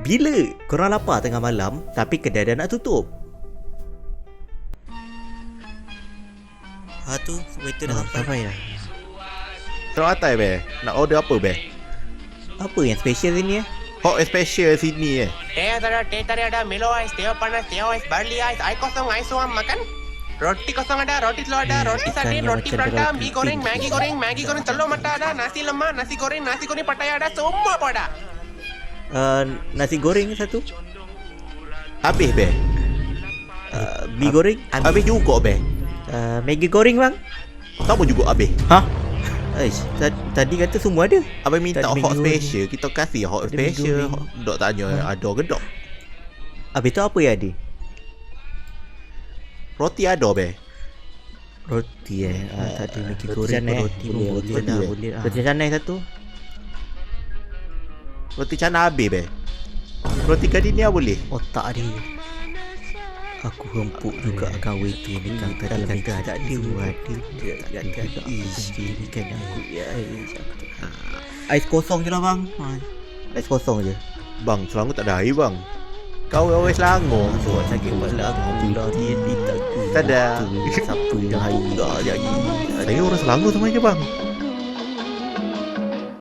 Bila korang lapar tengah malam tapi kedai dah nak tutup? Tu waiter dah sampai dah. Selamat datang be. Nak order apa be? Apa yang special sini Hot and special sini teh ada Milo ice, teh panas, teh ice, barley ice, ai kosong, ai suam makan. Roti kosong ada, roti telur ada, roti sardin, roti prata, mie goreng, Maggi goreng, telur mata ada, nasi lemak, nasi goreng pattaya ada, semua pun ada. Nasi goreng satu. Habis be. Mie goreng Habis juga be. Maggi goreng bang. Sama juga habis. Tadi kata semua ada. Abang minta Tadi hot Maggi special, kita kasih hot Ada Maggi special. goreng. Dok tanya ada ke dok? Habis tu apa yang ada? Roti ada be. Roti tadi Maggi roti goreng canai, roti pun boleh, boleh roti dah eh. boleh. Roti canai satu. Roti canai habis be. Roti gardenia boleh. Otak dia. Aku hempuk juga kawan tu ni kan tadi kata ada ada ini kan aku ya ais kosong je lah bang. Ais kosong je. Bang, Selangor tak ada air bang. Kau always Selangor. Buat sakit kepala aku lah dia tak Tak ada. Sabtu dah hari dah jadi. Saya orang Selangor sama je bang.